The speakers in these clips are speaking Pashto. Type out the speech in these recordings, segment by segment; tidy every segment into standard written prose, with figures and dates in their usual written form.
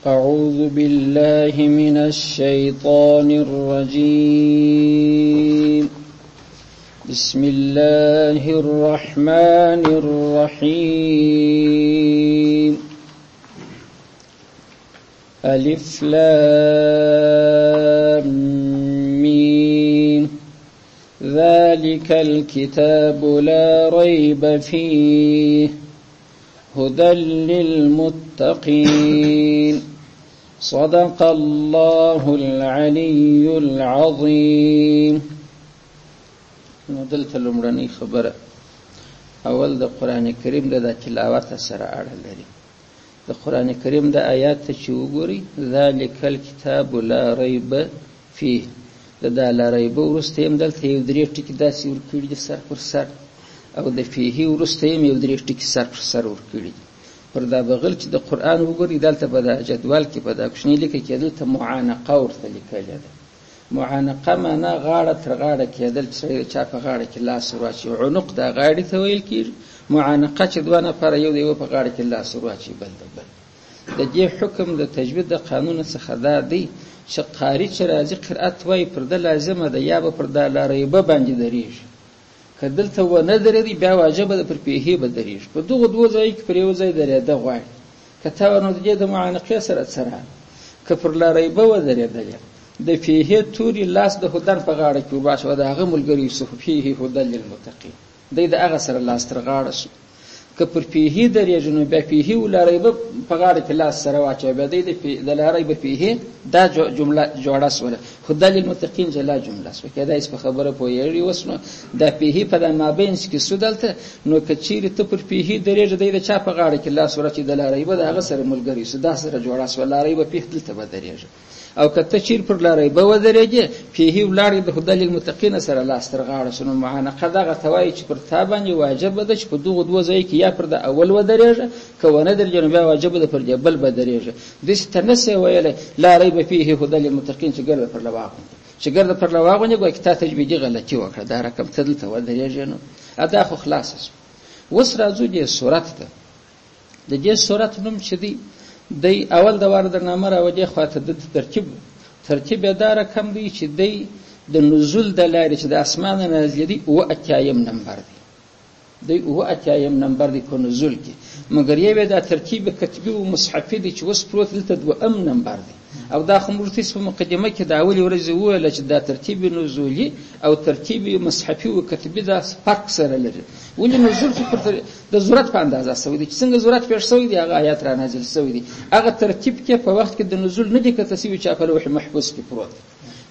أعوذ بالله من الشيطان الرجيم. بسم الله الرحمن الرحيم. ألف لام ميم. ذلك الكتاب لا ريب فيه هدى للمتقين. صدق الله العلي العظيم. نو دلته لومړنۍ خبره اول د قرآن کریم د تلاوت سره اړه لري. د قرآن کریم د آیات ته چې وګورئ، ذلک الکتاب لا ریب فیه، د لا ریب وروسته هم دلته یو درې ټکي داسې ورکړي دي سر پر سر، او د فیه وروسته هم یو درې ټکي سر پر سر ورکړي دي. پر دا بغل چې د قرآن وګورئ، دلته په دا جدول کې په دا کوچنۍ لیکه کې دلته معانقه ورته لیکلې ده. معانقه معنا غاړه تر غاړه کېدل، چې چا په غاړه کې لاس ورواچي. عنق دا غاړې ته ویل کېږي. معانقه چې دوه نفره یو د یو په غاړه کې لاس ورواچي بل د بل. د دې حکم د تجوید د قانون څخه دا دی چې قاري چې راځي قرأت وایي پر ده لازمه ده یا به پر دا لا ریبه باندې درېږي. که دلته ونه درېږي بیا واجبه ده پر پیهې به درېږي. په دغو دوو ځایو کې پر یو ځای درېده غواړي. که تا نو د دې د معانقې سره سره که پر لا ریبه ودرېدلې، د فیهې توري لاس د هدن په غاړه کې وباشه، د هغه ملګری یوسف فیه هدى للمتقین، دی د هغه سره لاس تر غاړه شو. که پر فیهې درېږي نو بیا فیهې و لا ریبه په غاړه کې لاس سره واچوي، بیا دی د لا ریبه فیهې دا جمله جوړه سوله، هدى للمتقین جلا جمله سوه. که دا هېڅ په خبره پوهېږي اوس نو دا فیهې په دا مابینځ کې سو دلته، نو که چیرې ته پر فیهې درېږي دی د چا په غاړه کې لاس ورچي، د لا ریبه د هغه سره ملګری سو، دا سره جوړه سوه. لا ریبه فیه دلته به درېږي. او که ته چیر پر لا ریبه ودرېږې، فیهې ولاړې د هدى للمتقین سره لاس تر غاړه شو. نو معانقه دغه ته وایي چې پر تا باندې واجبه ده چې په دغو دوو ځایو کې یا پر د اول ودرېږه، که ونه درېږې نو بیا واجبه ده پر دې بل به درېږه. داسې ته نه سې ویلی لا ریبه فیه هدى للمتقین چې ګرده پر له واغوندې، چې ګرده پر له واغوندې ګویا که تا تجویدي غلطي وکړه، دا رقم ته دلته ودرېږې نو دا خو خلاصه شوه. اوس راځو دې صورت ته. د دې صورت نوم چې دی دی اول د واره درنامه راوجې خواته د ترتیب یې دا رقم دی چې دی د نزول د لارې چې د اسمانه نازلې دی 80 نمبر دی. دی 80 نمبر دی په نزول کې، مګر یو دا ترتیب کتبي او مصحفي دی چې اوس پروت دلته 2 نمبر دی. او دا خو موږ په مقدمه کې د اولې ورځې وویل چې دا ترتیب نزولي او ترتیب مصحفي او کتبي دا فرق سره لري. ولې نزول خو پر د ضرورت په اندازه سوی دی، چې څنګه ضرورت پیښ سوی دی هغه آیات را نازل سوی دی. هغه ترتیب کې په وخت کې د نزول نه دی کته سوی چې په لوح محفوظ کې پروت.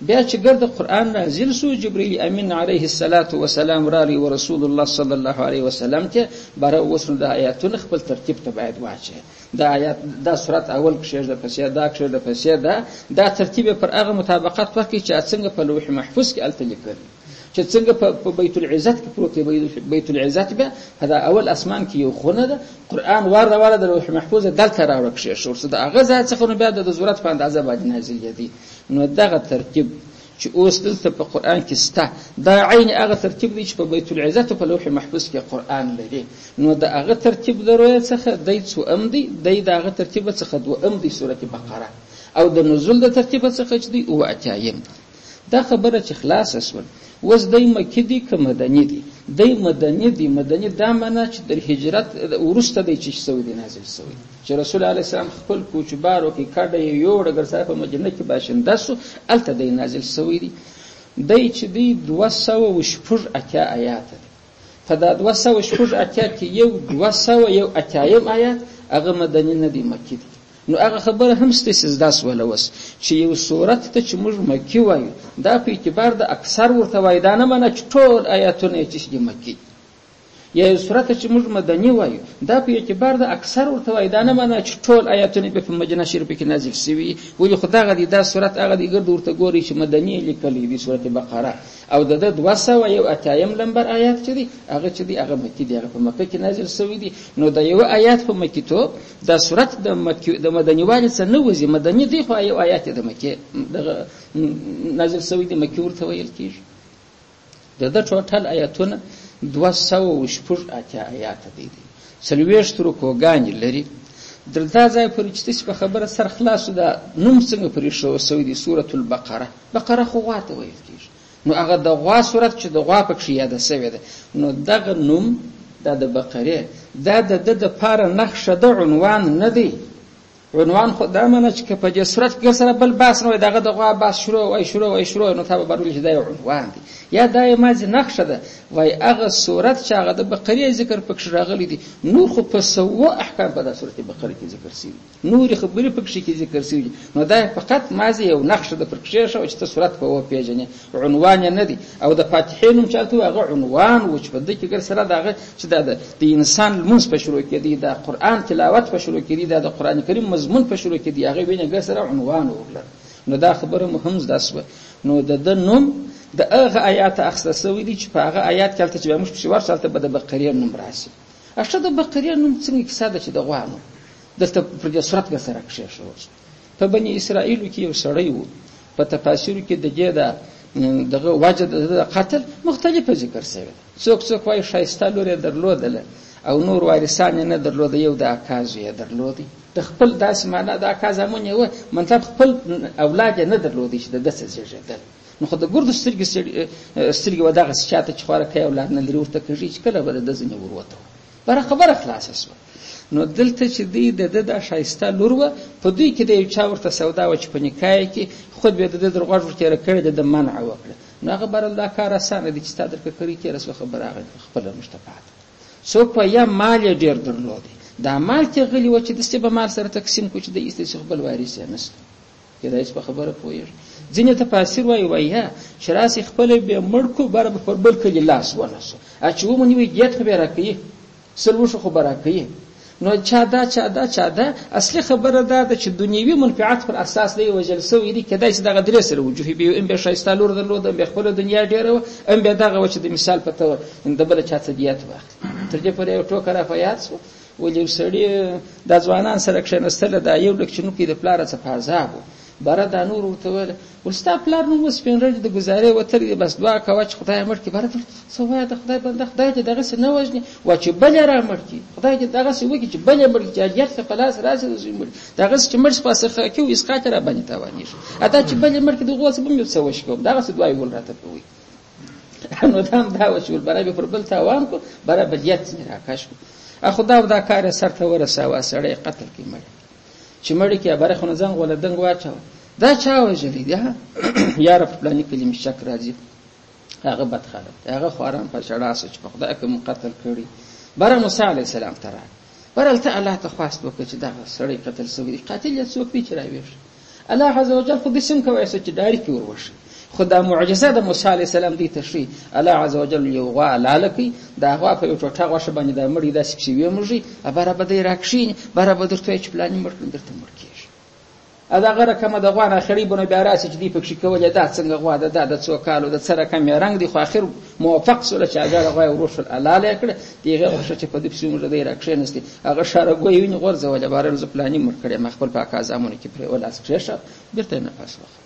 بیا چې ګرد قرآن نازل سو، جبرئیل امین علیه الصلاة والسلام رالی و رسول الله صلی الله علیه وسلم ته برای وصل د آیاتونو خپل ترتیب ته باید واچي. دا آیات دا سورت اول کښېږده، پسې دا کښېږده، پسې دا ترتیب پر هغه مطابقت وکړي چې څنګه په لوح محفوظ کې هلته لیکلي، چې څنګه په بیت العزت کې پروت دی. بیت العزت بیا په دا اول اسمان کې یو خونه ده، قرآن واره د لوح محفوظ دلته راوړه کښېښود، د هغه ځای څخه نو بیا د ضرورت په اندازه باندې نازلېدی. نو دغه ترتیب چې اوس دلته په قرآن کې سته، دا عین هغه ترتیب دی چې په بیت العزت او په لوح محفوظ کې قرآن لري. نو د هغه ترتیب د روایت څخه دی څوم دی، دی د هغه ترتیب څخه 2 دی سورۃ بقره، او د نزول د ترتیب څخه چې دی 80. دا خبره چې خلاص اسول. اوس دی مکی دی که مدني دی؟ دی مدني دی. مدني دا معنا چې د هجرت وروسته دی چې سوی دی نازل سوی، چې رسول الله اسلام خپل کوچبارو کې کډه یو ډګر سره په مدینه کې باشنده سو، الته دی نازل سوی دی. دی چې دی 280 آیات دی. په دا 280 کې یو 280 آیات هغه مدني نه دی، مکی دی. نو هغه خبره هم ستاسو داس ولوس چې یو صورت ته چې موږ مکی وایو، دا په اعتبار د اکثر ورته وایي، دا نه معنی چې ټول آیاتونه چې د مکی. یا یو صورت چې موږ مدني وایو، دا په اعتبار د اکثر ورته وایي، دا نه معنی چې ټول آیاتونه په مدینه شریفه کې نازل شوي. ولې خدای غدي دا صورت هغه دی ګرد ورته ګوري چې مدني لیکلي دی سورۃ بقره، او د 280 نمبر آیات چې دی هغه مکی دی، هغه په مکه کې نازل شوی دی. نو دا یو آیات په مکی ته دا صورت د مکی د مدني والي څخه نه وځي، مدني دی خو یو آیات د مکی دغه نازل شوی دی، مکی ورته ویل کیږي. د ټوټل آیاتونه 280 آیات دي. 40 رکوګانې لري، دا ځای پورې چې تاسې په خبره سر خلاص شو دا نوم څنګه پرې شوی دی سورة البقره. بقره خو غوا ته ویل کېږي، نو هغه د غوا صورت چې د غوا پکښې یاده سوې ده، نو دغه نوم دا د بقرې دا د ده دپاره نښه د عنوان نه دی. عنوان خو دا منه چې که په دې صورت کې سره بل بحث نه وای، دغه د غوا بحث شروع نو تا به بر ویل چې دا یو عنوان دی یا دا یې مازې نښه ده. وایي هغه صورت چې هغه د بقرې ذکر پکښې راغلی دی، نور خو په سوه احکام په دا صورت بقرې کې ذکر شوي، نورې خبرې پکښې کې ذکر شوي دي، نو دا فقط مازې یو نښه ده پرکښې شوه چې ته صورت په وپېژنې، عنوان یې نه دی. او د فاتحې نوم چې هلته هغه عنوان و چې په ده کې ګر سره د هغه چې دا د انسان لمونځ په شروع کې دی، دا قرآن تلاوت په شروع کې دی، دا د قرآن کریم مضمون په شروع کې دی، هغه وینې ګر سره عنوان وکړه. نو دا خبره مهم زده شوه. نو د ده نوم د هغه آیات اخیسته سوی دی چې په هغه آیات کې هلته چې بیا موږ پسې ورشو هلته به د بقرې نوم راشي. اښه د بقرې نوم څنګه کیسه ده چې د غوا نوم دلته پر دې صورت کې سره کښېښول. په بني اسرائیلو کې یو سړی و، په تفاسیرو کې د دې دغه وجه د قتل مختلفه ذکر شوې ده. څوک وایي ښایسته لور یې درلودله او نور وارثان یې نه درلوده، یو د اکا زوی یې درلودی، د خپل داسې معنا د اکا زامن یې وه، مطلب خپل اولاد یې نه درلودی چې د ده څه زېږېدل. نو خو د ګردو سترګې و دغسې چاته چې خواره کوي اولاد نه لري ورته کږي چې کله به د ده ځینې وروته وه، بره خبره خلاصه شوه. نو دلته چې دی د ده دا ښایسته لور وه، په دوی کې د یو چا ورته سودا وه چې په نکاح یې کې خود به د ده در غوږ ورتېره کړې ده، د منع وکړه. نو هغه برل دا کار اسانه دی چې ستا درکه کړي تېره شوه خبره هغه خپله موږ ته پاته. څوک په یا مال یې ډېر درلودی، دا مال کې غلي وه چې داسې به مال سره تقسیم کړو چې د ایسته چې بل وارث یې نشته. کېدای شي په خبره پوهېږي. ځینې تفاسیر وایي یا چې راسې خپله بې مړ کړو بره به پر بل کلي لاس ونسو، چې ومونې وایي دیت خو به یې راکوي، سلوښو خو به راکوي. نو چا دا اصلي خبره دا ده چې دنیوي منفعت پر اساس دی وژل سوی دی. کېدای شي دغه درې سره وجوهي به ام به ښایسته لور درلوده، ام به خپله دنیا ډېره وه، ام به دغه وه چې د مثال په طور د بله چا څه دیت واخلي. تر دې پورې یو ټوکه را په یاد شوه، ولې یو سړي دا ځوانان سره کښېنستله، دا یو لږ چې نوکې د پلاره څه په عذاب و، بره دا نور ورته ویله ول ستا پلار نوم و سپین رنګ د ګزارې وتر دی، بس دعا کوه چې خدای مړ کړي. بره څه وایه د خدای بنده، خدای دې دغسې نه وژني وا چې بل یې را مړ کړي، خدای دې دغسې وکړي چې بل یې مړ کړي، چې اجر ته په لاس راشي د زوی مړ دغسې چې مړ شي په سخه کې و اسقاط را باندې تاوانېږي، دا چې بل یې مړ کړي د هغو څه به مې څه وشي کوم، دغسې دعا یې ول راته کوي. نو دا هم دا وه چې ول بره به پر بل تاوان کړو، بره به دیت ځینې راکش کړو. خو دا کار یې سر ته ورساوه، سړی قتل کړي مړ چې مړ کړي بره خو نه زنګ وله دنګ واچوه. دا چا وژلی دی؟ یاره په فلاني کلي مې شک راځي، هغه بد خلک دی، هغه خو ارام په ژړا سو چې په خدای که مو قتل کړي. بره موسی علیه السلام ته راغی، بره هلته الله ته خواست وکړه چې دغه سړی قتل سوی دی، قاتل یې څوک دی چې راویښ. الله عز وجل خو داسې هم کولی شو چې ډایرکټ یې وروښي، خو دا معجزه د موسی علیه السلام دی ته ښیي. الله عز وجل یو غوا حلاله کړي، دا غوا په یو ټوټه غوښه باندې دا مړي داسې پسې ویمږي، بره به دی راکښېني، بره به درته وایي چې پلاني مړ کړم، درته مړ کېږي. دغه رقمه د غوا نه خړی بونه بیا راسي چې دی پکښې کولې دا څنګه غوا ده، دا د څو کالو د څه رقم یې رنګ دی، خو اخر موفق سوله چې هغه غوا یې وروښول حلاله یې کړه. د هغې غوښه چې په دې پسې ومږه دی راکښېنستې، هغه شارګوی یې ونې غورځولې، بارل زه پلاني مړ کړی ما خپل په اکازامونو کې پرې ولاس کښېښه، بېرته یې نفس وخت.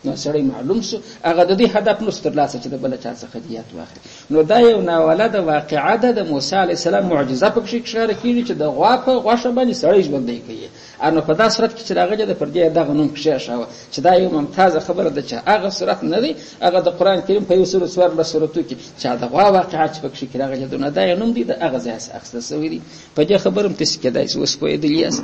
نو سړی معلوم سو هغه د دې هدف نو ترلاسه چې د بله چا څخه دیت واخلي. نو دا یو ناولده واقعه ده د موسی علیه السلام معجزه پکښې ښکاره کېږي چې د غوا په غوښه باندې سړی ژوندی کوي. نو په دا صورت کې چې راغلی ده پر دې دغه نوم کښېښاوه چې دا یو ممتازه خبره ده چې هغه صورت نه دی، هغه د قرآن کریم په یو سلو څوارلس صورتو کې چې د غوا واقعه چې پکښې کې راغلی ده، نو دا یو نوم دی د هغه ځای اخیسته سوی دی. په دې خبره هم تاسې کېدای شي اوس پوهېدلي یاست.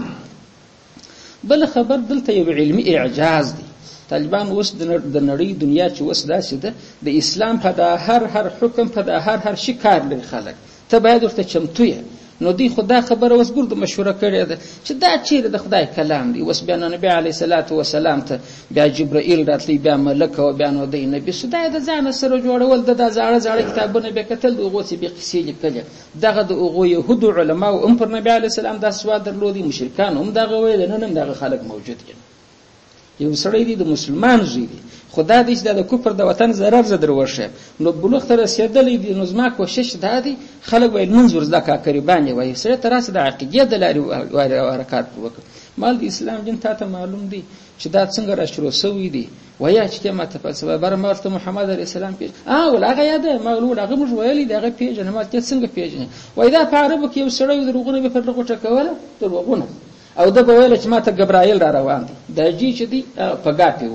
بله خبر دلته یو علمي اعجاز دی. طالبان اوس د نړۍ دنیا چې اوس داسې ده، د اسلام په دا هر حکم په دا هر شي کار لري خلک، ته باید ورته چمتو یې. نو دوی خو دا خبره اوس ګردو مشوره کړې ده چې دا چیرې د خدای کلام دی. اوس بیا نو نبي علیه صلات وسلام ته بیا جبرائیل راتلی، بیا ملک او بیا نو دی نبي سو دا د ځانه سره جوړول د دا زاړه کتابونه به کتل، د هغو څه بې قصې لیکلې. دغه د هغو یهودو علماو هم پر نبي علیه السلام دا سواد درلودی، مشرکان هم دغه ویل، نن هم دغه خلک موجود دي. یو سړی دی د مسلمان زوی دی، خدا دې چې د کفر د وطن ضرر زه در وښیم، نو بلوغ ته رسېدلی دی. نو زما کوشش دا دی خلک ویل لمونځ ور زده کړه، قریبان یې وایي سړی ته راسه د عقیدې د لارې حرکات وکړه. مال د اسلام دین تا ته معلوم دی چې دا څنګه را شروع سوی دی. وایه چې ما ته فلسفه بره ما ورته محمد علیه السلام پیژنې، ول هغه یاده ما ول هغه موږ ویلي دی هغه پیژنې، ما ته څنګه پیژنې؟ وایي دا په عربو کې یو سړی دروغونه به پر غوټه کوله، دروغونه او د به ویل چې ما ته ګبرایل را روان دی دا جی چې دی په ګاټې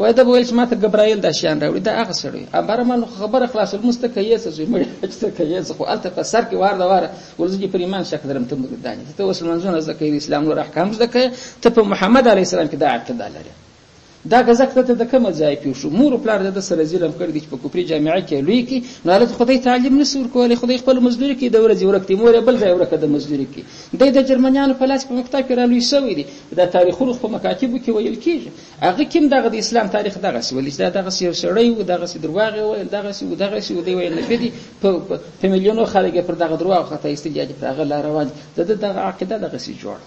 وای د به ویل چې ما ته ګبرایل دا شیان راوړي دا هغه سړی ابرمان خبره خلاص المستکیس زوی مړ مستکیس خو الته په سر کې وار دا واره ورځي پر ایمان شک درم ته مګدانی ته وسل منځونه زکه اسلام نور احکام زکه ته په محمد علی السلام کې دا عقیده لري دا غزکته ته د کوم ځای پیښو مور پلار د سره ظلم کړی چې په کوپری جامعه کې لوی کې نو له خدای تعلیم نسور کولای خدای خپل مزدوري کې د ورځې ورکتي مور بل ځای ورکه د مزدوري کې د جرمنیانو په لاس په مکتب کې را لوی شوی دي د تاریخونو په مکاتبو کې ویل کېږي هغه کوم دغه د اسلام تاریخ دغه ولې دغه سیر سړی و دغه سي درواغ ویل دغه سي دی ویل نه کېدی په میلیونو خلک پر دغه درواغ خطا استجاج پر هغه لار روان دغه عقیده دغه سي جوړ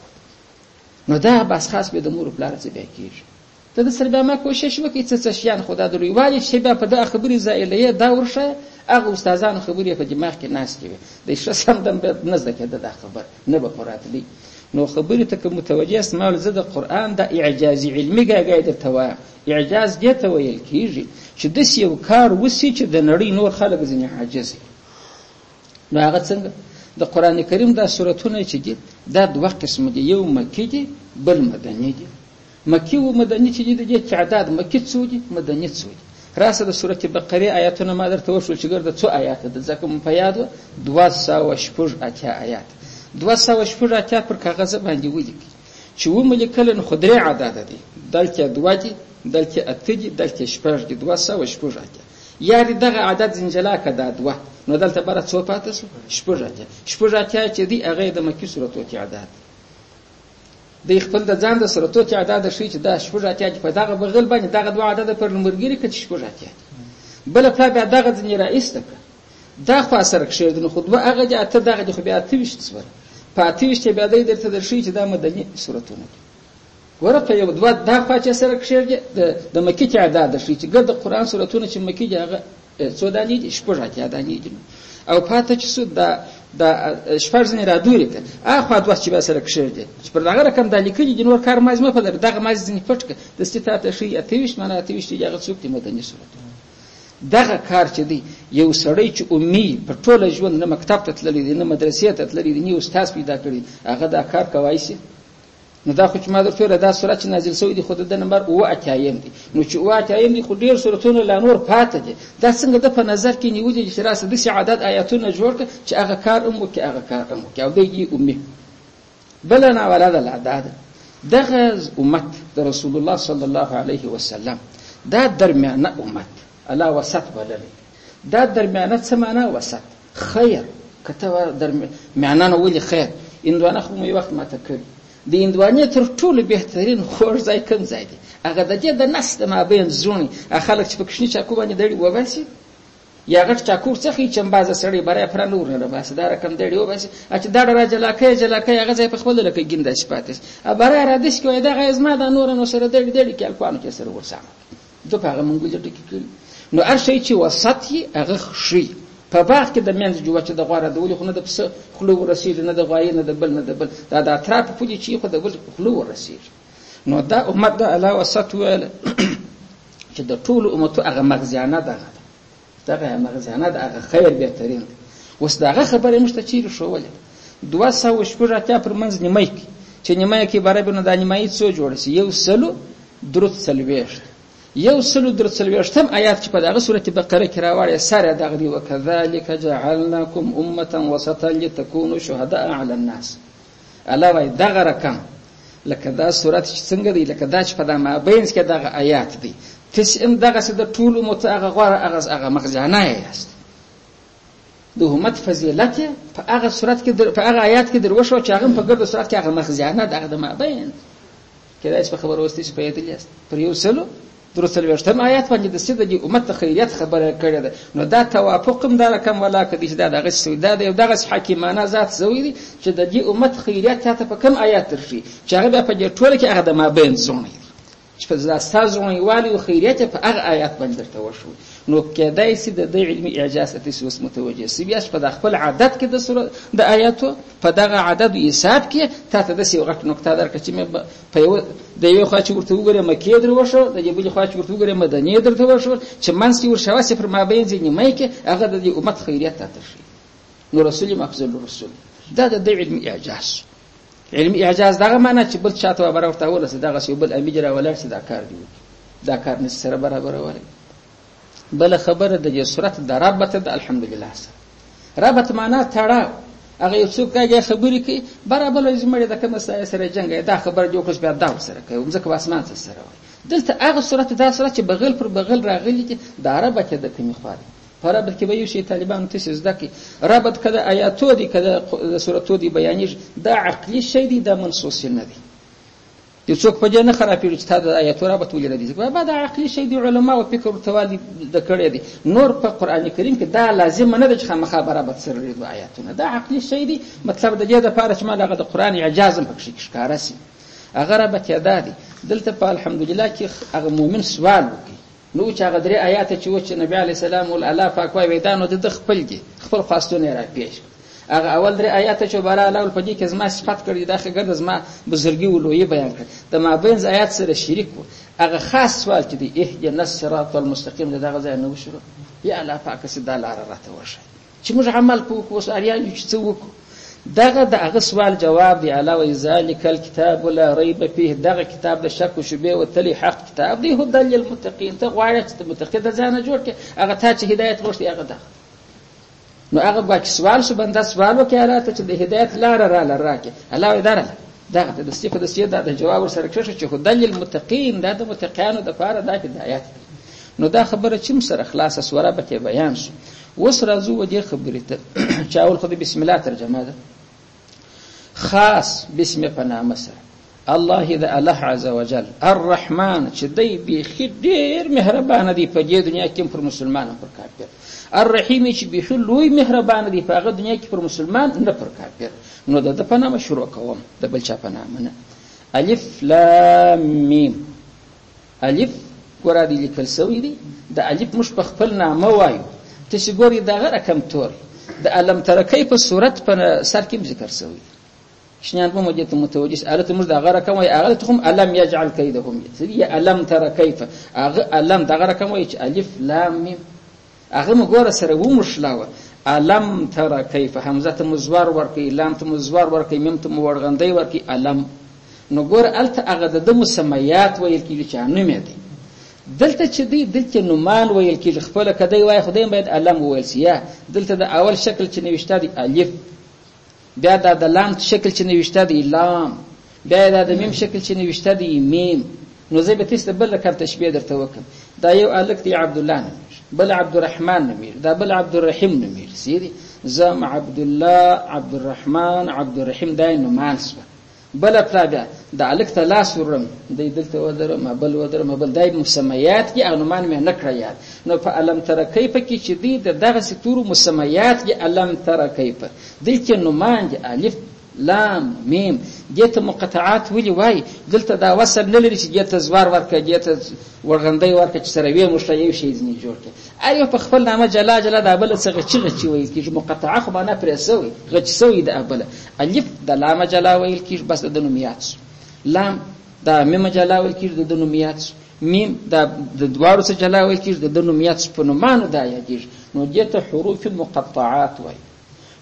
نو دا بس خاص به د مور پلار څخه به کېږي ته د سره به ما کوشش وکړي چې شیان خدا د لویوالي شی به په دغه خبرې زایلې دا ورشه هغه استادانو خبرې په دماغ کې ناس کوي د شسم دم به نزد کېده دا خبر نه به قراتلی نو خبرې ته کوم متوجه اسمال زده قران د اعجاز علمي قاعده توا اعجاز دې ته ویل کیږي چې د یو کار وسی چې د نړۍ نور خلک ځنی عاجز نو هغه څنګه د قران کریم دا سورته چې دي دا دوه قسم دي یو مکی دي بل مدني دي مکی و مدنی چې د تعداد مکی څو دي مدنی څو دي راسه د سورته بقره آیاتونه ما درته وشول چې ګرځي څو آیات د ځکه په یاد 280 آیات 280 پر کاغذ باندې ولیکي چې و ملکل خدای عدد دي دلته دوه دي دلته اته دي دلته شپږ دي 280 یاري دغه عدد زنجلا کده دوه نو دلته بره څو پاتې شپږ چې دی هغه د مکی سورته تعداد د خپل د ځان د سره توت عدد شي چې دا شپږ اتیا په دغه بغل باندې دغه دوه عدد پر نمبرګری کې شپږ اتیا بل په بیا دغه د رئیس تک دا خو سره کښې د خطبه هغه د اته دغه خو بیا 28 سره په 28 بیا د درته درشي چې دا مدني سورتونه ګوره په یو دوه دا خو چې سره کښې د مکی کې عدد شي چې ګرد قرآن سورتونه چې مکی هغه څو دانی دي شپږ اتیا دانی دي او پاته چې سود دا شپږ ځنې را دوری ته اخو دوه چې به سره کښې دي چې پر دغه رقم د لیکلي د نور کار مازمه په دغه ماز ځنې پټ ک د ستاته شي 28 معنی 28 هغه څوک دی مدني سورته دغه کار چې دی یو سړی چې امي په ټوله ژوند نه مکتب ته تللی دی نه مدرسې ته تللی دی نه استاد پیدا کړی هغه دا کار کوي سي نو دا خو چې ما درته دا سورته چې نازل شوی دی خو د نمبر او اتایم دی نو چې او اتایم دی خو ډیر سورتونه لا نور پاتې دي دا څنګه د په نظر کې نیولې چې راسه د عدد آیاتونه جوړ ک چې هغه کار کې هغه کار کې او دی امي بلنا ولاد الاعداد دغه امت د رسول الله صلی الله علیه وسلم دا درمیانه امت الا وسط بلل دا درمیانه څه معنا وسط خیر کته درمیانه نو ولي خیر اندوانه خو مې وخت ماته کړی د اندوانه تر ټولو بهترین خور ځای کوم ځای دی هغه د دې د نس د مابین زونی خلک چې په کښنی چاکو باندې دړي وباسي یا غټ چاکو څخه چې باز سړی برای پر نور نه باسي دا رقم دړي وباسي چې دا راجلاکه هغه ځای په خپل لکه ګینده شپاتس برای را دښ کوي دا غزما د نور نو سره دړي کې الفانو کې سره ورسامه دوه هغه مونږ دې ټکی نو هر شي چې وسطي هغه شي په باغ کې د منځ جوړ چې د غواره د ولې خو نه د پس خلو ورسید نه د غوای نه د بل دا د اطراف پولی چې خو د بل خلو ورسید نو دا امت د اعلی وسط ویل چې د ټول امت هغه مغزیانه دغه مغزیانه دغه خیر بهترین وس دغه خبره مشته چیرې شوولې 280 پر منځ نیمه کې چې نیمه کې برابر نه د نیمه څو جوړ شي یو سلو درود سلويش یو سلو در سلويشتم آیات چې په دغه سورته بقره کې راوړی سره دغه دی وکذالک جعلناکم امه وسطا لتكونوا شهداء على الناس علاوه دغه رقم لکه دا سورته څنګه دی لکه دا چې په دغه بینس کې دغه آیات دی تسم دغه څه د ټول امت هغه غوړه هغه مخزانه است د همت فضیلت په هغه سورته کې په هغه آیات کې دروښو چې هغه په ګرد سورته کې هغه مخزانه دغه د مابین کې دا څه خبر واستې په یاد لیست پر یو سلو درسل ورشتم آیات باندې د سید دی امت خیریت خبره کړې ده نو دا توافق هم دا کم ولا کدي چې دا دغه سودا دی دغه حکیمانه ذات زوی دی چې د دې امت خیریت ته په کم آیات ترشي چې هغه په دې ټوله کې هغه د مابین زونه چې په ځاستا زونه والی او خیریت په هغه آیات باندې درته وشو نو کېدای سي د علمي اعجاز ته اوس متوجه سي بیا په خپل عادت کې د سوره د آیاتو په دغه عدد حساب کې ته د سی وخت نقطه درکې چې په یو د یو خاص ورته وګوره مکه درو شو د بل خاص ورته وګوره مدني درته وشو چې منځ ور شواسه پر مابین ځینې مې کې هغه د امت خیریت ته ترشي نو رسول محمد رسول دا د علمي اعجاز علمي اعجاز دغه معنی چې بل چاته خبره ورته ولسه دغه سی بل امیر ولاړ سي دا کار دی دا کار نه سره برابر وره بل خبره د صورت د ربط د الحمدلله سره ربط معنی تړاو هغه یو څوک هغه خبرې کوي برابر زمړي د کوم سره جنگ دا خبر جوړ کړ بیا دا سره کوي ځکه واسمان سره وای دلته هغه صورت دا سره چې بغل پر بغل راغلي دي د ربط د کومي خاري فرابط کې به یو شی طالبان ته زده کی ربط کده آیاتو دي کده سورتو دي بیانې دا عقلي شی دي دا منصوص نه دي یو څوک په جنه خرابېږي چې تا د آیاتو ربط ولر دي بعد عقلي شی دي علما او فکر توالي د کړي دي نور په قران کریم کې دا لازم نه ده چې خامخا ربط سره د آیاتونه دا عقلي شی دي مطلب د دې د پاره چې ما دغه د قران اعجاز هم پکې ښکارا سي هغه ربط یاده دي دلته په الحمدلله کې هغه مؤمن سوال وکړي نو چې هغه درې آیات چې نبی علی السلام ول الله پاک وای ویدانو د خپل دي خپل خاصونه را پیښ هغه اول درې آیات چې بارا الله په دې کې زما صفات کړی دا څنګه زما بزرګي ولوی بیان کړ د ما بین آیات سره شریک وو هغه خاص سوال چې دی اهدنا الصراط المستقیم دغه ځای نه وشو یا الله پاک سدا لار راته وشه چې موږ عمل کوو ساریان چې څه وکړو دغه سوال جواب دی علاوه ذالک الكتاب لا ريب فيه دغه کتاب د شک او شبهه او تلی حق کتاب دی هو دل للمتقین ته غواړي چې متقین د ځانه جوړ کې هغه ته چې هدایت غوښتي هغه ده نو هغه باک سوال شو بنده سوال وکړي راته چې د هدایت لار را راکې الله اداره دغه د صفه د سیده د جواب سره کړی چې هو دل للمتقین د متقینو د پاره د هدایت نو دا خبره چې سره خلاصه سوره به بیان شو وس راځو و دې خبرې ته چې اول خو بسم الله ترجمه ده خاص بسم پنامه سره الله ذا الله عز وجل الرحمن چې دی به ډېر مهربان دی په دې دنیا کې پر مسلمان پر کافر الرحیم چې به لوی مهربان دی په هغه دنیا کې پر مسلمان نه پر کافر نو د پنامه شروع کوم د بل چا پنامه نه الف لام میم الف ګور دي لیکل سوی دی د الف مش په خپل نامه وایو تاسو ګورئ دغه رقم تور د علم ترکی په صورت په سر کې ذکر شوی شنان په موجه متوجس الته موږ دغه رقم وای هغه ته هم علم يجعل كيدهم یا علم تر کیف هغه علم دغه رقم وای چې الف لام میم هغه موږ سره و مشلاوه علم تر کیف حمزه ته مزوار ورکی لام ته مزوار ورکی میم ته ورغندۍ ورکی علم نو ګور الته هغه د مسمیات ویل کیږي چې نوم دی دلته چې دی دلته نومان ویل کیږي خپل کدی وای خدای باید علم ویل سی دلته د اول شکل چې نوښته دی الف بیا د لام شکل چې نوښته دی لام بیا د میم شکل چې نوښته دی میم نو زه به تاسو بل کار تشبیه درته وکم دا یو الک دی عبد الله نمیر بل عبد الرحمن نمیر دا بل عبد الرحیم نمیر سیدی زم عبد الله عبد الرحمن عبد الرحیم دا نومان سو بل پلابیا د الک ثلاث ورم د دلته ودر ما بل دای مسمیات کې انومان مې نکړه یاد نو په علم تر کیف کې چې دی دغه ستورو مسمیات کې علم تر کیف دلته نومان دی الف لام میم دته مقطعات ولي وای دلته دا وصل نه لري چې دته زوار ورکه دته ورغندۍ ورکه چې سره وی مشته یو شی ځنی جوړ کړي ایو په خپل نامه جلا د بل څنګه چې وایي چې مقطعه خو باندې پرسوي غچ سوي د ابل الف د لام جلا ویل کیږي بس د نومیات لام دا میم جلا ویل کیږي د نومیات میم دا د دوارو څخه جلا ویل کیږي د نومیات په نومانو دا یادېږي نو دته حروف مقطعات وایي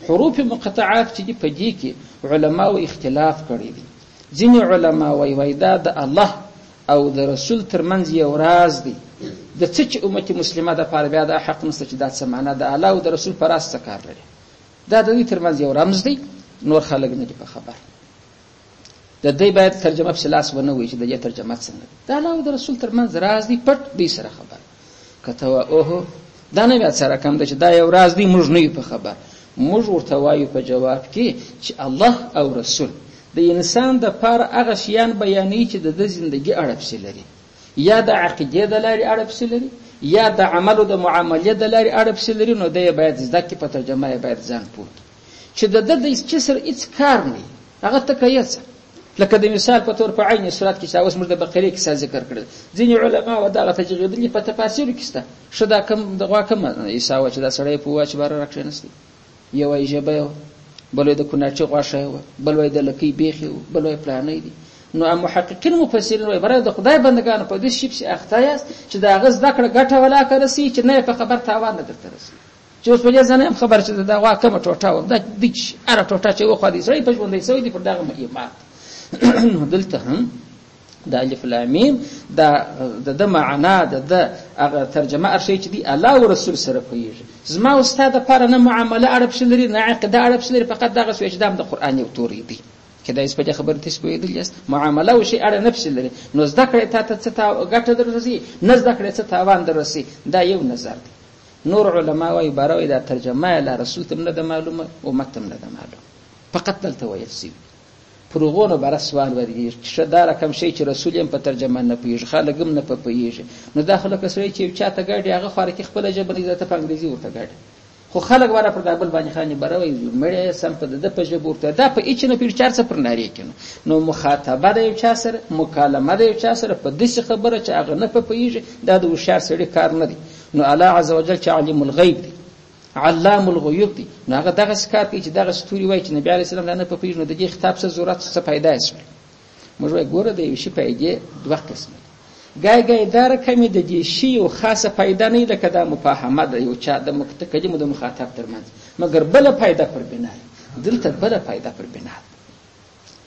حروف مقطعات چې په دې کې علماو اختلاف کړی دي ځینې علما وایي دا د الله او د رسول ترمنځ یو راز دی د څه امت مسلمه د پاره بیا د حق نشته چې دا څه معنا د الله او د رسول پر اساس کار لري دا د دې ترمنځ یو رمز دی نور خلک نه دي په خبر د دې باید ترجمه په لاس ونه وي چې د دې ترجمه څنګه د الله او د رسول ترمنځ راز دی پټ دی سره خبر کته اوه دا نه بیا سره کوم چې دا یو راز دی موږ نه په خبر موږ ورته وایو په جواب کې چې الله او رسول د انسان د پاره هغه شیان بیانوي چې د ژوندۍ اړه لري یا د عقیده د لاري اړه لري یا د عمل او د معاملې د لاري اړه لري نو د باید ځکه په ترجمه باید ځان پوت چې د دې سر هیڅ کار نه هغه تکیس لکه د مثال په تور په عین صورت کې چې اوس موږ د بقره کې ذکر کړل ځینې علما و دغه تجربه په تفاسیر کې سته شدا کم دغه کم عیسی و چې دا سړی په واچ بار راکښنستی یو ایجابه بلوی د کوناچې غواشه بلوی د لکی بیخي بلوی پلانې دي نو محققین مفسرین وایي برای د خدای بندگان په دې شی چې اختیار چې دا غز ذکر غټه ولا کرسي چې نه په خبر تاوان نه درته رسي چې اوس په دې ځنه هم خبر چې دا وا کوم ټوټه و دا د اره ټوټه چې و خو دې سړي په ژوندې سوي دي پر دغه مهمات نو دلته هم د الف لام میم د معنا د هغه ترجمه ارشي چې دی الله او رسول سره پوهیږي. زما استاد لپاره نه معامله اړه پښ لري نه عقیده اړه پښ لري، فقط دغه سوچ دام د قران یو توري دی کدا اس په خبره تاسو پوهیدل یاست. معامله او شی اړه نه پښ لري، نو زده کړئ ته څه ګټه دررسي، نه زده کړئ څه تاوان دررسي. دا یو نظر دی. نور علما وايي باروي دا ترجمه له رسول ته نه د معلومه او متن نه د معلومه، فقط دلته ویل سی پروغونو بر سوال ورګي چې دا رقم شي چې رسول یې په ترجمه نه پیږي، خلک هم نه پیږي. نو داخله کسوي چې چاته ګاډي هغه خوري کې خپل جبر عزت په انګریزي ورته ګاډي، خو خلک ورا پر دابل باندې خاني بروي مړې سم په د په جبر ورته دا په هیڅ نه پیږي 400 پر ناری کینو. نو مخاطبه د یو چا سره، مکالمه د یو چا سره په دې خبره چې هغه نه پیږي، دا د وشار سړي کار نه دی. نو الله عز وجل چې عالم الغیب دی، علام الغیوب دی، نو هغه دغه کار کوي چې دغه ستوري وای چې نبی علی السلام نه په پیژنو د دې خطاب څخه ضرورت څه پیدا شي. موږ وای ګوره د یو شی پیدا دوه قسمه، ګای دا رقم د دې شی او خاصه پیدا نه لکه د مفاهمه د یو چا د متکلم د مخاطب ترمنځ، مګر بل پیدا پر بنا دلته بل پیدا پر بنا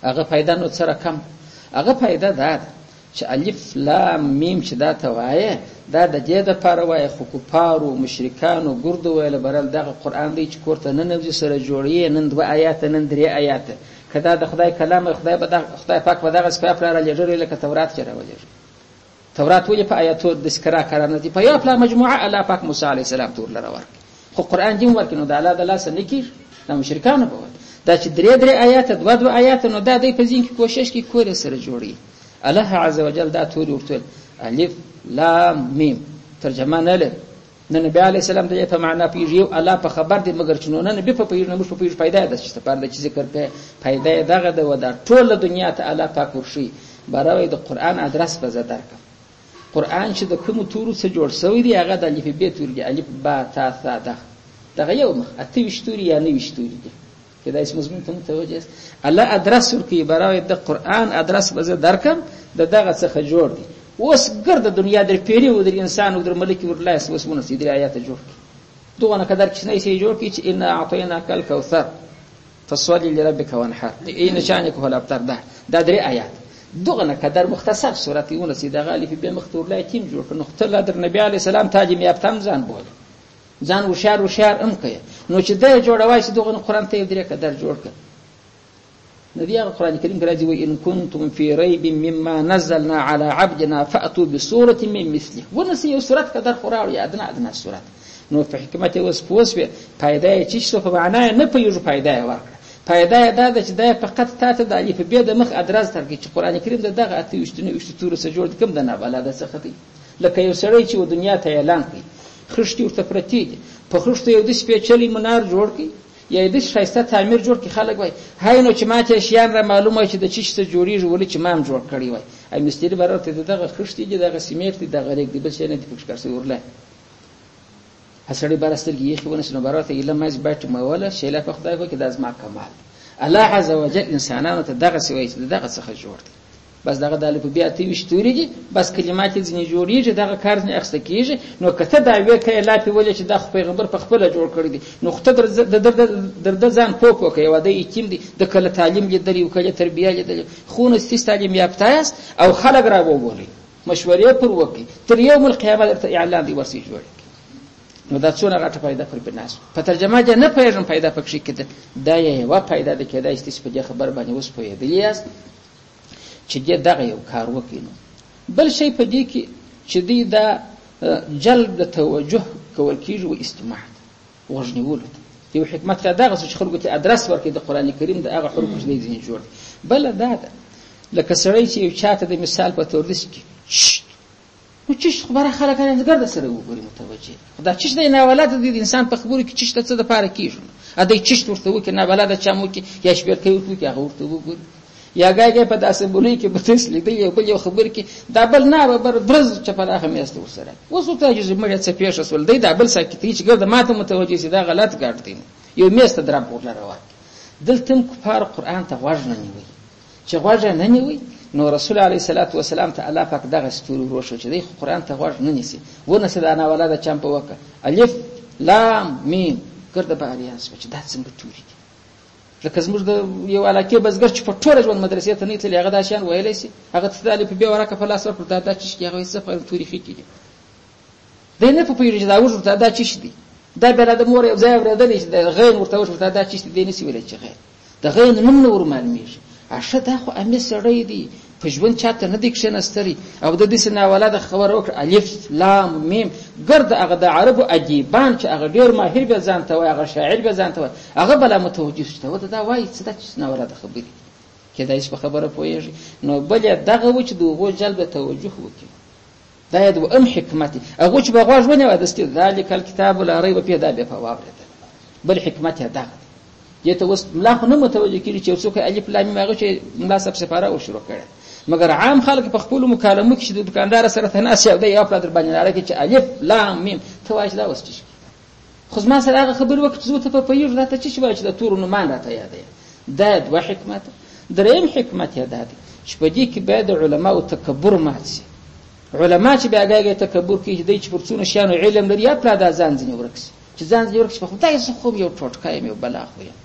هغه پیدا نو سره کم هغه پیدا ده چې الف لام میم چې دا ته وایي دا د دې د پاره وایي خو کفارو مشرکانو ګردو ویل برل دغه قران دی چې کوړه نن نوځي سره جوړی نن 2 آیات نن 3 آیات کدا د خدای کلام خدای پاک په دغه سپه پر لږه لکه تورات چر ولې تورات ولې په آیاتو د ذکر کارانه دی په یو خپل مجموعه الله پاک موسی علی السلام تور لره ورک، خو قران دې ورکینو د الله د لاس نه کیږي د مشرکانو په دا چې 3 آیات 2 آیات نو دا د پزین کې کوشش کې کور سره جوړی. الله عز وجل دا توري ورته الف لام میم ترجمه نه لري. نبی علی السلام د په معنا پیږي الله په خبر دی، مګر چې نو نه به په پیږي نه مش په پیږي پیدا ده چې په پاره چې ذکر په پیدا دغه د ودا ټول دنیا ته الله پاک ورشي. باروي د قران ادرس په زدار کا قران چې د کوم تورو څخه جوړ شوی دی هغه د الف ب تور دی، الف با تا ثا ده دغه یو مخ اته وشتوري یا نه وشتوري دی کدا اسم مضمون ته متوجه است. الله ادرس ورکی برای د قران ادرس به درکم د دغه څخه جوړ دی. اوس ګرد دنیا در پیری و در انسان و در ملک ورلاس اوس مونږ دې آیات جوړ کی دوغه قدر چې نه شي جوړ کی چې ان اعطیناک الکوثر فصلی لربک وانحر این شانک هو الابتر دا 3 آیات دوغه قدر مختصر سورته یونس دغه الف به مختور لا تیم جوړ کنه خپل در نبی علی السلام تاج میافتم ځان بول ځان وشار ام کوي نو چې دا جوړوي چې دغه قران ته 3 قدر جوړ کړ. نبي القرآن الكريم قال وإن كنتم في ريب مما نزلنا على عبدنا فأتوا بسورة من مثله ونسي سورة قدر قرآن يا أدنى السورة نو في حكمته وسپوس پیدای چی شو په معنا نه پیژو پیدای ورکړه پیدای دا چې دا فقط تاسو د الف ب د مخ ادرس ترګي چې قرآن کریم دغه اته وشتنه تور سره جوړ کوم د نه بلاده څخه دی لکه یو سړی چې د دنیا ته اعلان کوي خرشتي ورته پرتی دي په خرشتو یو د سپیشلی منار جوړ کی یا د شایسته تعمیر جوړ کی خلک وای هاي نو چې ماته شیان را معلومه چې د چی څه جوړیږي ولې چې مام جوړ کړی وای ای مستری برته دغه خرشتي دغه سیمټ دغه ریګ دی بس نه دی فکر کړی ورله حسړي برسترګي یې خو نسنو برته اله ماز بټ مولا شیله په خدای کو کې د ازما کمال الله عز وجل انسانانو ته دغه سوي چې دغه څخه جوړ دی بس دغه د الف بیا ته وشتوريږي بس کلمات ځنی جوړیږي دغه کار نه اخته کیږي نو کته دا وی کای لا په ولې چې د پیغمبر په خپل جوړ کړی دي نو خته در ځان پوک وکي و د یتیم دي د کله تعلیم لیدلی او کله تربیه لیدلی خون است تعلیم یافته است او خلق را وګوري مشورې پر وکي تر یوم القیامت اعلان دی ورسي جوړ نو دا څونه غټه پیدا پر بناس په ترجمه ده نه پیژن پیدا پکې کده دا یې وا پیدا ده کېدای است په خبر باندې اوس پوهې دی یاست چې دغه یو کار وکینو بل شی په دې کې چې دی دا جلب د توجه کول کیږي او استماع وژنول یو حکمت دغه چې خلکو ته ادرس ورکړي د قران کریم د هغه حروف چې دی جوړ بل دا لکه سړی چې یو چاته د مثال په تور دي نو چې خبره خلک نه ګرځي سره وګوري متوجه دا چې د ناولاد د انسان په خبرو کې چې څه د پاره کیږي ا دې چې ورته وکړي ناولاد چمو کې یا شپږ کوي ورته هغه ورته وګوري یا ګاګه په داسې بولې کې به تاسو لیدې یو بل یو خبر کې دا بل نه به برز چې په هغه میاسته وسره وسو ته چې مړ څه پیښ وسول دی دا بل ساکتي چې ګرځي ماته متوجه سي دا غلط ګټ یو میاسته درپ ورلره وا دلته کفار قران ته واژ نه نیوي چې واژ نه نیوي نو رسول الله صلوات و سلام ته الله پاک دغه ستوري روشو چې دی قران ته واژ نه نیسي ونه سدا نه ولاده چم په وکه الف لام میم ګرځي به اریاس چې دا څنګه توري لکه زموږ د یو علاقې بزګر چې په ټوله ژوند مدرسې ته نه تللی هغه دا شیان ویلی شي هغه ته د الف ب ورقه په لاس ورکړو دا څه شي هغه وایي څه په تاریخي کې دي دی نه په پوهېږي چې دا اوږد ورته دا څه شي دي دا بیا د مور یو ځای اورېدلی چې د غین ورته وشي ورته دا څه شي دی نه شي ویلی چې غین د غین نوم نه ورمعلومېږي ښه دا خو امي سړی دی په ژوند چاته نه دی کښېنستلی او د داسې ناولاده خبره وکړه الف لام میم ګرد هغه د عربو ادیبان چې هغه ډېر ماهر به ځان ته وایي هغه شاعر به ځان ته وایي هغه بلا متوجه شي ته ورته دا وایي څه دا چې ناولاده خبرې کېدای شي په خبره پوهېږي نو بل یې دغه و چې د هغو جلب توجه وکړي دا یې دویم حکمت دی هغو چې به غوږ ونیوه دستي ذلک الکتاب لا ریب فیه دا بیا په واورېدل بل حکمت یې دغه دی دې ته اوس ملا خو نه متوجه کېږي چې یو څوک الف لام میم هغه چې ملا صاحب سپاره وشروع کړی مګر عام خلک په خپلو مکالمو کې چې د دکاندار سره ته ناست او دی یو پلا در باندې ناره کوي چې الف لام میم ته وایې چې دا اوس څه شي خو زما سره هغه خبرې وکړه چې زه ته په پوهېږو دا ته څه شي وایي چې د تورو نومان راته یادوي دا دوه حکمت دریم حکمت یې دا دی چې په دې کې باید د علماو تکبر مات شي علما چې بیا هغه تکبر کوي چې دی چې پر څونه شیانو علم لري یا پلا دا ځان ځینې ورک شي چې ځان ځینې ورک شي په خدای زه خو یو ټوټکا یم یو بلا خو یم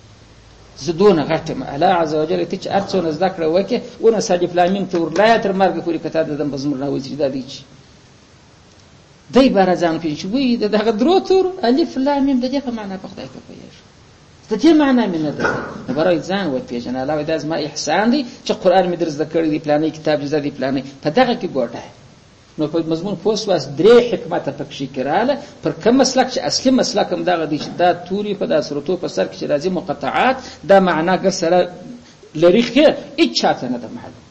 زه دونه غټ یم الله عز وجل ته چې هر څونه زده کړه وکړې ونه الف لام میم ته ورلایه تر مرګه پورې که تا د مضمون راوځي چې دا دی چې دی به راځان پېژني چې وایي د دغه درو تورو الف لام میم د دې په معنا په خدای ته پوهېږي د دې معنا مې نه درته نو برای ځان وپېژنه الله وایي دا زما احسان دی چې قرآن مې در زده کړی دی پلانی کتاب چې زده دی پلانی په دغه کې ګوټه نو په مضمون پوه سواست درې حکمته پکښې کې راغله پر کوم مسلک چې اصلي مسلک هم دغه دی چې دا توري په دا صورتو په سر کې چې راځي مقطعات دا معنا ګر سره لري ښه هېڅ چاته نه ده معلوم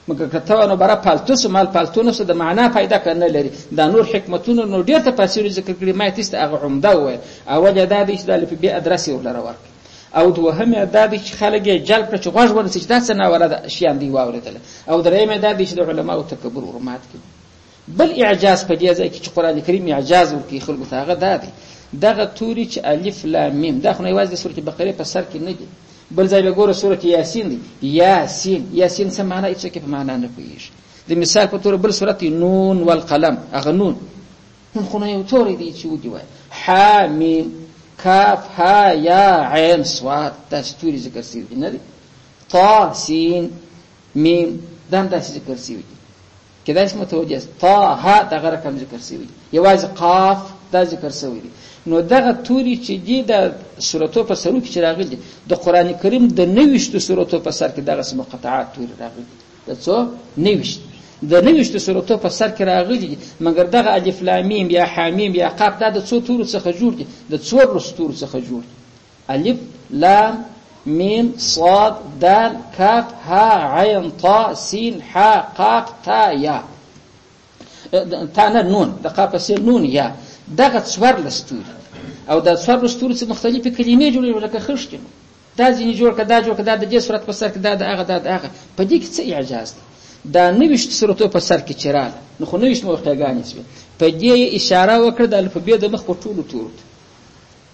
مګر که ته نو برا پالتو سو مال پالتو نفسه د معنا پیدا که نه لري دا نور حکمتونه نو ډېر تفاسیر ذکر کړي ما یې تېسته هغه عمده وویل اول یې دا دی چې د الف ب ادرس یې ورلره ورکړي او دوهم یې دا دی چې خلک یې جلب کړه چې غوږ ونیسي چې دا څه ناولاده شیان دی واورېدله او دریم یې دا دی چې د علماو تکبر ورمات کړي بل اعجاز په دې ځای کې چې قرآن کریم اعجاز ورکوي خلکو ته هغه دا دی دغه توري چې الف لام میم دا خو نه یوازې د سورت بقرې په سر کې نه دي بل ځای به ګوره سورت یاسین دی یاسین څه معنا هېڅوک یې په معنا نه پوهېږي د مثال په توګه بل سورت نون والقلم هغه نون خو نه یو توری دی چې ودې وایي حامیم کاف ها یا عین صاد داسې توري ذکر شوي دي نه دي طا سین میم دا هم داسې ذکر شوي دي کېدای شي متوجه است طا ها دغه رقم ذکر شوی دی یوازې قاف دا ذکر شوی دی نو دغه توري چې دي د سورتو په سرو کې چې راغلي دي د قرآن کریم د 90 سورتو په سر کې دغسې مقطعات توري راغلي د څو 90 د 90 سورتو په سر کې راغلي دي مګر دغه الف لام میم یا حامیم یا قاف دا د څو تورو څخه جوړ دي د 14 تورو څخه جوړ دي الف لام میم صاد دال کاف ها عین طا سین حا قاف تا یا تا نه نون د قاف سین نون یا دغه 14 توري او د 14 تورو څخه مختلفې کلمې جوړې لکه خښتې دا ځینې جوړ کړه دا جوړ کړه دا د دې صورت په سر کې دا د هغه دا د هغه په دې کې څه اعجاز دی دا 90 صورتو په سر کې چې راغله نو خو 90 موقعګانې شوې په دې اشاره وکړه د الف ب د مخ په ټولو تورو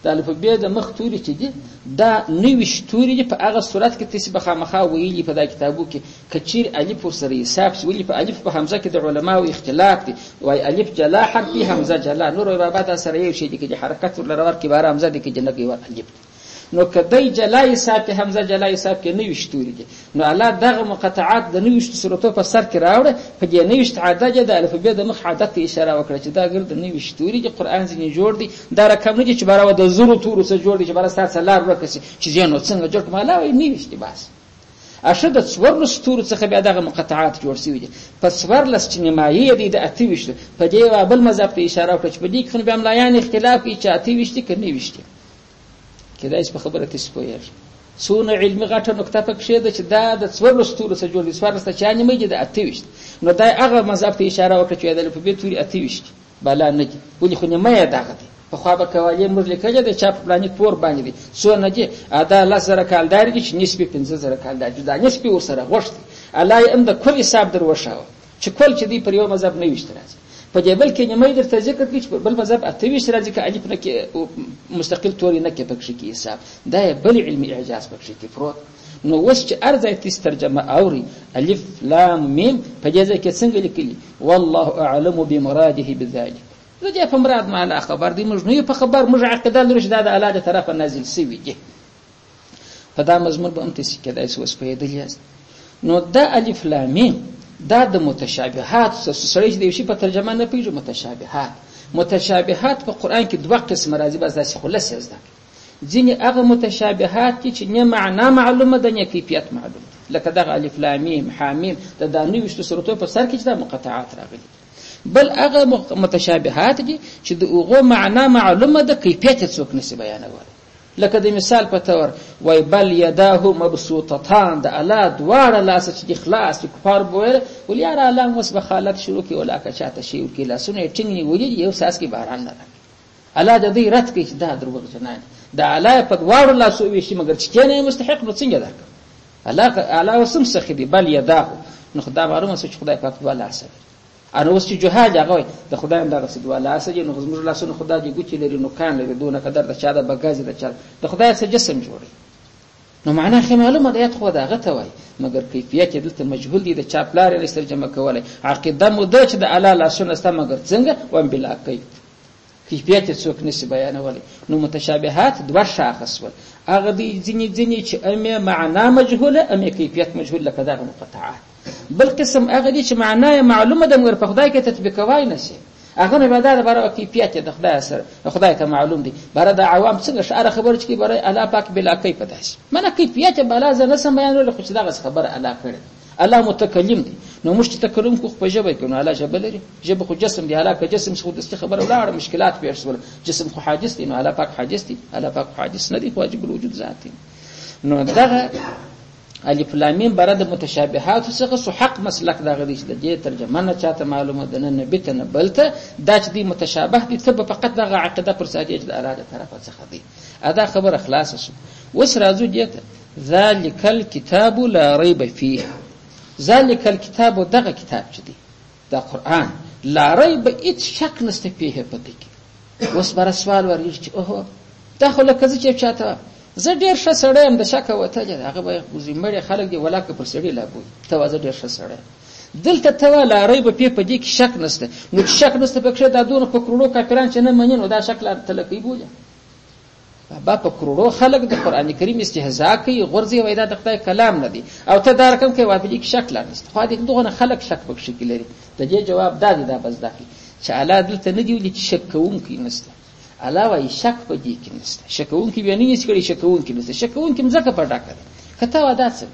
د الف ب د مخ توري چې دي دا 90 توري دي په هغه صورت کې تاسو به خامخا ویلي په دا کتابو کې کچیر الف ورسره حساب ویلي په الف په حمزه کې د علماو اختلاف دي وای الف جلا حرف حمزه جلا نور عبارت سره یو شی دي کې حرکت ولر ور کې بار حمزه دي کې جنګ یو الف نو کدی جلا حساب کې حمزه جلا حساب کې 90 توري دي نو الله دغه مقطعات د 90 صورتو په سر کې راوړه په دې 90 عدد د الف ب د مخ عدد ته اشاره وکړه چې دا ګرد 90 توري چې قران ځینې جوړ دي دا رقم نه دي چې بارا د زرو تورو سره جوړ دي چې بارا ستاسو لار ورکسي چې زینو څنګه جوړ کماله وي 90 دي بس اشه د 14 تورو څخه بیا دغه مقطعات جوړ شوي دي په 14 چې نیمایي دي د 28 په دې بل مذهب ته اشاره وکړه چې په دې کې بیا ملایان اختلاف کوي چې 28 کې 90 کېدای شي په خبره تاسو پوهیږئ څونه علمي غټه نقطه پکښې ده چې دا د 14 تورو څخه جوړ دي 14 چا نیمه دي د 28 نو دا هغه مذهب ته اشاره وکړه چې د الفبې توري 28 بالا نه دي ولې خو نیمه یې دغه دي په خوا به کوالې موږ لیکلي ده چا په پلانیت پور باندې دي څونه دي دا 10,000 کالداري دي چې نسبي 15,000 کالداري دا نسبي ورسره غوښتي الله یې هم د کل حساب در وښاوه چې کل چې دی پر یو مذهب 90 راځي په دې بل کې نیمه درته ذکر کړي چې بل مذهب 28 راځي که الف نه کې مستقل توري نه کې پکښې کې حساب دا بل علمي اعجاز پکښې کې پروت نو اوس چې ارزه تیس ترجمه اوري الف لام میم په دې ځای کې څنګه لیکلي والله اعلم بمراده بذلك زه دې په مراد معنا خبر دی موږ نه په خبر موږ عقیده لرو چې دا د الله د طرفه نازل شوی دی په دا مضمون به هم تاسې کېدای شي اوس پوهېدلي یاست. نو دا الف لام میم دا د متشابهات سړی چې د یو شي په ترجمه نه پوهېږي متشابهات په قرآن کې دوه قسمه راځي، بس داسې خلص یې زده کړئ. ځینې هغه متشابهات چې نه معنا معلومه ده نه کیفیت معلومه ده، لکه دغه الف لام میم حامیم د 29 سورتو په سر کې چې دا مقطعات راغلي. بل هغه متشابهات دي چې د هغو معنا معلومه ده کیفیت یې څوک نشي بیانولی. لکه د مثال په تور وای بل یداه مبسوطتان د الله دواړه لاسه چې خلاص چې کفار بویل ول یاره الله اوس به خالت شروع کړي ولا که چاته شي ورکړي لاسونه یې ټینګ نیولي یو څاڅکي باران نه راغلی. الله د دې رد کوي چې دا دروغجنان د الله په دواړو لاسو ویشي مګر چې کینه مستحق نو څنګه درکړه الله وسم سخي دی بل یداه نو خدای معلومه چې خدای پاک دواړه لاسه ان اوس چې جهاد هغه د خدای هم دغه سدوا لاسه نو زموږ لاسونه خدای دې ګوچې لري نو کان لري دونه قدر د چا د بغاز د چا د خدای سره جسم جوړي نو معنا خې معلومه ده خو دا غته وای مګر کیفیت دلته مجهول دي د چا پلار یې ترجمه کولای عقیده مو ده چې د الله لاسونه است مګر څنګه وان بلا کوي کیفیت څوک نشي بیانولی. نو متشابهات دوه شاخص ول هغه دي ځینې چې امه معنا مجهوله امه کیفیت مجهول لکه دغه مقطعات. بل قسم هغه دي چې معنا معلومه ده مګر په خدای کې تطبیقوای نشي هغه نه بدل برای کیفیت د خدای سره خدای ته معلوم دي برای د عوام څنګه شعر خبر چې برای الله پاک بلا کوي پداش منه کیفیت بلا ز نه سم بیانول خو دغه خبر الله کړي الله متکلم دي نو مش تکلم خو په جبه کې نو الله جبه لري جبه خو جسم دی الله که جسم خو د خبر ولاړ مشکلات پیښ شول جسم خو حادث دي نو الله پاک حادث دي الله پاک حادث نه دي واجب الوجود ذاتي. نو دغه الف لام میم برد متشابهات څخه سو حق مسلک دا غدي چې د ترجمه نه چاته معلومه ده نه نبی ته نه بلته دا چې دی متشابه دي ته فقط دغه عقیده پر سادیه د اراده طرفه څخه دي ادا خبره خلاص شو. وس راځو دته ذالک الكتاب لا ريب فيه ذالک الكتاب دغه کتاب چې دی دا قران لا ريب هیڅ شک نشته فيه پدې کې. وس بر سوال ورغی چې اوه دا خو لکه چې چاته زه ډیر ښه سړی ام د شک وته هغه به زمړي خلک دی ولاکه پر سړی لا بوي ته زه ډیر ښه سړی دلته ته لا ريب په دې کې شک نشته نو شک نشته په کښه دا دونه په کروڑو کافران چې نه مني نو دا شک لا تلقي بوله بابا په کروڑو خلک د قران کریم استهزاء کوي غرضی وای دا د خدای کلام نه دی او ته دا رقم کې وای په دې کې شک لا نشته خو دې دغه خلک شک پکښ کې لري د دې جواب دا دی دا بس داخلي چې اعلی دلته نه دی چې شک کوونکی نشته علاوه شک په دې کې نشته شکون کې بیان نه سکړي شکون کې نشته شکون کې مزکه په ډاکه کته ودا څه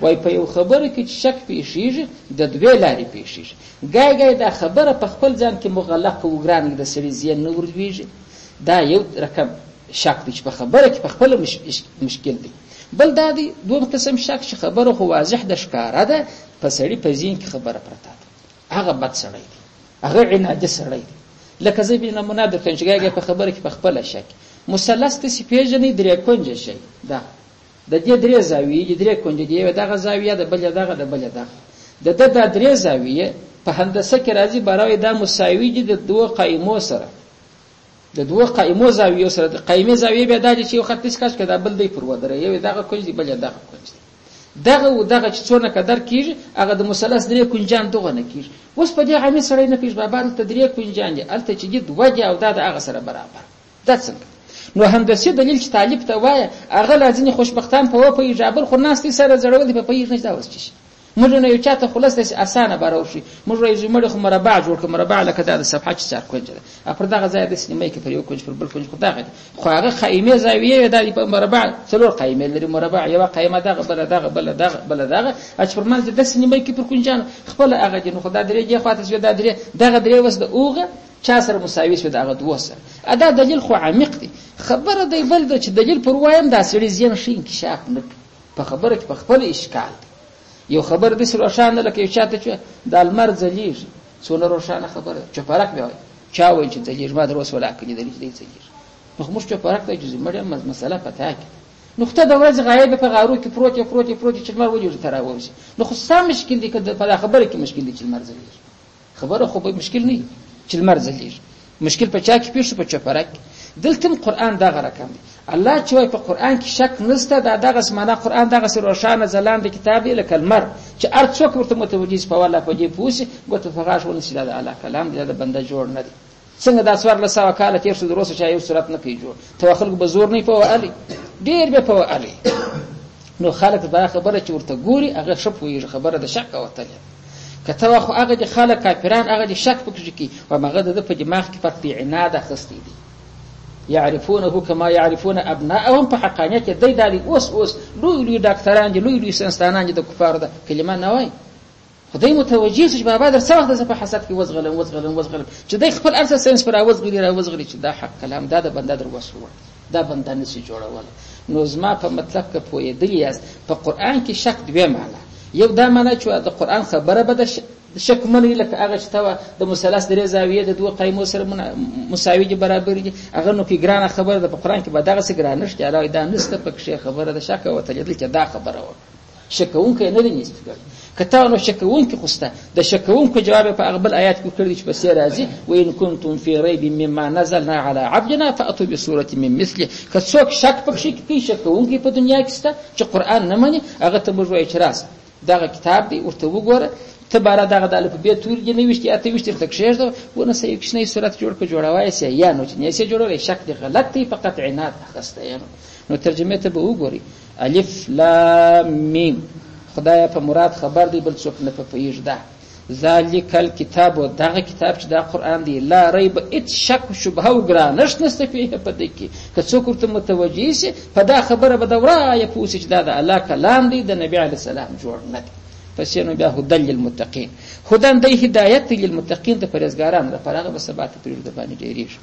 وای په یو خبره کې شک پیښیږي د دوه لارې پیښیږي ګای دا خبره په خپل ځان کې مغلق او ګران د سړي زین نور دیږي دا یو رقم شک دی چې په خبره کې په خپل مشکل دی. بل دا دی دوه قسم شک چې خبره خو واضح د ښکارا ده په سړي په ځین کې خبره پرته هغه بد سړی دی هغه عناد سړی دی لکه زه به نمونه درکړم چې ګاګه په خبره کې په خپل شک مثلث ته سپېژنې درې کونج شي دا د دې درې زاویې درې کونج دی دغه زاویه د بل دغه د بل دغه د درې زاویې په هندسه کې راځي برای دا مساوي دي د دوه قائمو سره د دوه قائمو زاویې سره د قائمه زاویې به دا چې یو خط تسکاش کړه بل دی پر ودره یو دغه کونج دی بل دغه کونج دی دغه چې څونه قدر کیږي هغه د مثلث درې کونجان دغه نه کیږي. اوس په دې عامه سره نه پیښ بابا ته درې کونجان دي الته چې د وجه او د هغه سره برابر دا څنګه نو هندسي دلیل چې طالب ته وای هغه لازم خوشبختان په په ایجابل خو ناس دي سره زړول په پیښ نشته اوس موږ نه یو چاته خلاص اسانه باروشي موږ یې زمړ خو مربع جوړ کړ مربع لکه د صفحه چې څار کونج ده پر دغه ځای د سینمای کې پر یو کونج پر بل کونج خو دغه خو هغه قائمه زاویه د په مربع څلور قائمه لري مربع یو قائمه دغه بل دغه اچ پر منځ د سینمای کې پر کونجان خپل هغه دي نو خدای درې خواته شو دغه درې وس د اوغه چا سره مساوي شو دغه دوه سره ادا دلیل خو عمیق دی خبره دی بل د چې دلیل پر وایم دا سړي زین شي انکشاف نه په خبره کې په خپل اشکال یو خبر د سر روشانه لکه یو چاته چې د المر ذلیج څونه روشانه خبره چپارک به چا وایي چې ذلیج ما دروس ولا کړی د دې ذلیج نو موږ چپارک ته جزء مړه مسله پته کې نقطه د ورځ غایب په غارو کې پروت چې مر وجود تراوي نو خو سم مشکل دي کده په خبره کې مشکل دي چې المر ذلیج خبره خو به مشکل نه چې المر ذلیج مشکل په چا کې پیښ په چپارک دلته قرآن دا رقم دی الله چې په قرآن کې شک نشته دا دغه سمانه قرآن دغه سر روشانه زلان د کتاب لکه المر چې ارڅوک ورته متوجي په والا په دې پوسي ګوت فغاش ونسي دا الله کلام دی دا بنده جوړ نه دی څنګه دا سوار له سوا کاله تیر شو دروسه چې یو صورت نه کوي جوړ تو خلک به زور نه په علي ډیر به په علي نو خلک دا خبره چې ورته ګوري هغه ښه پوهېږي خبره د شک وتلې که ته خو هغه د خلک کافران هغه د شک پکې کوي او هغه د په دماغ کې فقط عناد اخیستی دي يعرفونه كما يعرفون ابناءهم په حقانیت کې دی دا اوس لوی ډاکټران دي لوی ساينسدانان دي د کفارو د کلمه نه وای خدای متوجه شي بابا در څه وخت په حسد کې وزغلم چې دای خپل ارث ساينس پر راوزغلي چې دا حق کلام دا د بنده در وسو دا بنده نشي جوړول نو زما په مطلب کې پوهېدلی یاست په قران کې شک دوه معنی یو دا معنی چې د قران خبره به د شک منی لکه هغه چې تا د مثلث درې زاویې د دوه قایمو سره مساوي دي برابر دي هغه نو کې ګرانه خبره د قران کې به دغه څه ګرانه نشته علاوه دا نسته پکې خبره د شک او تجدید چې دا خبره و شکونکې نه دي نشته کته نو شکونکې خوسته د شکونکو جواب په اغبل آیات کې کړی چې پسې راځي وان کنتم فی ریب مما نزلنا علی عبدنا فاتوا بسوره من مثله که څوک شک پکې کوي شکونکې په دنیا کې سته چې قران نه مني هغه ته موږ وایو چې راس دغه کتاب دی ورته وګوره ته بار دغه د الف به تور دی نوښتي اته وشتر تک شهر ونه سې کښنی صورت جوړ ک جوړوای سي یا نو چې نه سي جوړولای شک دی غلط دی فقط عناد اخسته یا نو ترجمه ته به وګوري الف لام میم خدای په مراد خبر دی بل څوک نه پېژ ده ذالک الکتاب و دغه کتاب چې دا قران دی لا ریب ات شک شبهه او ګرانش نسته فيه په دې کې که څوک ورته متوجي سي په دا خبره به دورا یا پوسې چې دا د الله کلام دی د نبی علی السلام جوړ نه دی پس نو بیا هدل للمتقین خدای د هدایت للمتقین د پرهیزګارانو لپاره به ثبات پرې د باندې ډیریږي